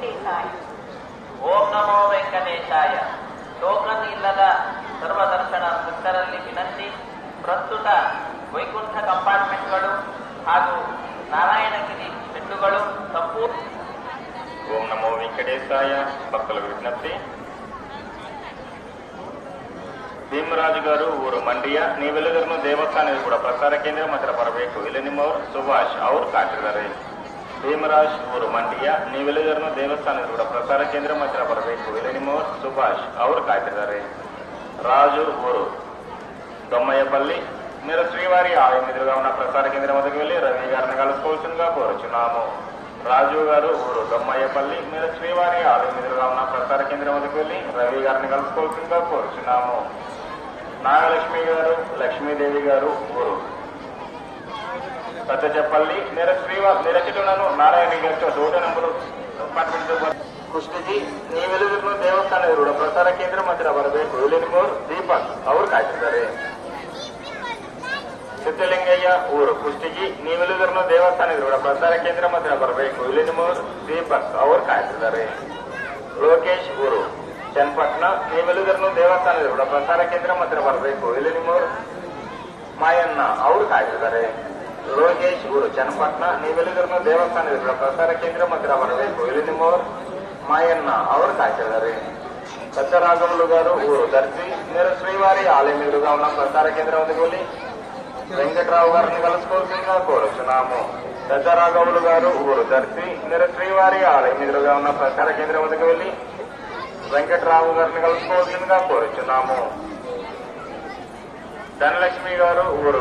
ವೆಂಕಟೇಶಾಯ. ಓಂ ನಮೋ ವೆಂಕಟೇಶಾಯ. Token ಇಲ್ಲದ ಸರ್ವದರ್ಶನ ಭಕ್ತರಲ್ಲಿ ವಿನಂತಿ. ಪ್ರಸ್ತುತ ವೈಕುಂಠ ಕಂಪಾರ್ಟ್ಮೆಂಟ್ಗಳು ಹಾಗೂ ನಾರಾಯಣಗಿರಿ ಮೆಟ್ಟುಗಳು ಸಂಪೂರ್ಣ. ಓಂ ನಮೋ ವೆಂಕಟೇಶಾಯ. ಭಕ್తుల విజ్ఞప్తి. ಭೀಮರಾಜು గారు ಊರು ಮಂಡ್ಯ. ನೀವೆಲ್ಲರೂ ದೇವಸ್ಥಾನದ ಕೂಡ ಪ್ರಸಾರ ಕೇಂದ್ರ ಮಾತ್ರ ಬರಬೇಕು. ಇಲ್ಲಿ ನಿಮ್ಮವರು ಸುಭಾಷ್ ಅವರು ಕಾಟಿದ್ದಾರೆ. ಭೀಮರಾಜ್ ಊರು ಮಂಡ್ಯ. ನೀವೆಲ್ಲರೂ ದೇವಸ್ಥಾನದ ಕೂಡ ಪ್ರಸಾರ ಕೇಂದ್ರ ಮಾತ್ರ ಬರಬೇಕು. ಇಲ್ಲಿ ನಿಮ್ಮವರು ಸುಭಾಷ್ ಅವರು ಕಾಟಿದ್ದಾರೆ. రాజు ఊరు దొమ్మయ్యపల్లి. మీరు శ్రీవారి ఆలయం ఎదురుగా ఉన్న ప్రసార కేంద్రం వద్దకు వెళ్లి రవి గారిని కలుసుకోవాల్సిందిగా కోరుచున్నాము. రాజు గారు ఊరు దొమ్మయ్యపల్లి. మీరు శ్రీవారి ఆలయం ఎదురుగా ఉన్న ప్రసార కేంద్రం వద్దకు వెళ్లి రవి గారిని కలుసుకోవాల్సిందిగా కోరుచున్నాము. నాగలక్ష్మి గారు లక్ష్మీదేవి గారు ఊరు పెద్దచెప్పల్లి. నిరచిటులను నారాయణ గారితో 1 ನಂಬರ್ ಅಪಾರ್ಟ್ಮೆಂಟ್. ಕೃಷ್ಣಜಿ ನೀವೆಲ್ಲರೂ ದೇವಸ್ಥಾನ ಎದುರುಗಡೆ ಪ್ರಸಾರ ಕೇಂದ್ರ ಹತ್ತಿರ ಬರಬೇಕು. ಇಲ್ಲಿ ನಿಮ್ಮವರು ದೀಪಕ್ ಅವರು ಕಾಯ್ತಿದ್ದಾರೆ. ಸಿದ್ದಲಿಂಗಯ್ಯ ಊರು ಕುಷ್ಟಗಿ. ನೀವೆಲ್ಲರೂ ದೇವಸ್ಥಾನ ಎದುರುಗಡೆ ಪ್ರಸಾರ ಕೇಂದ್ರ ಹತ್ತಿರ ಬರಬೇಕು. ಇಲ್ಲಿ ನಿಮ್ಮವರು ದೀಪಕ್ ಅವರು ಕಾಯ್ತಿದ್ದಾರೆ. ಲೋಕೇಶ್ ಊರು ಚನ್ನಪಟ್ಟಣ. ನೀವೆಲ್ಲರೂ ದೇವಸ್ಥಾನ ಎದುರುಗಡೆ ಪ್ರಸಾರ ಕೇಂದ್ರ ಹತ್ತಿರ ಬರಬೇಕು. ಇಲ್ಲಿ ನಿಮ್ಮವರು ಮಾಯಣ್ಣ ಅವರು ಕಾಯ್ತಿದ್ದಾರೆ. ಲೋಕೇಶ್ ಊರು ಚನ್ನಪಟ್ಟಣ. ನೀವೆಲ್ಲರೂ ದೇವಸ್ಥಾನ ಎದುರುಗಡೆ ಪ್ರಸಾರ ಕೇಂದ್ರ ಹತ್ತಿರ ಬರಬೇಕು. ಇಲ್ಲಿ ನಿಮ್ಮವರು ಮಾಯಣ್ಣ ಅವರು కాచారు. పెద్దరాఘవులు గారు ఊరు దర్శి. మీరు శ్రీవారి ఆలయం ఎదురుగా ఉన్న ప్రసార కేంద్రం వద్దకు వెళ్లి వెంకట్రావు గారిని కలుసుకోవాల్సిందిగా కోరుచున్నాము. పెద్దరాఘవులు గారు ఊరు దర్శి. మీరు శ్రీవారి ఆలయం ఎదురుగా ఉన్న ప్రసార కేంద్రం వద్దకు వెళ్లి వెంకట్రావు గారిని కలుసుకోవాల్సిందిగా కోరుచున్నాము. ధనలక్ష్మి గారు ఊరు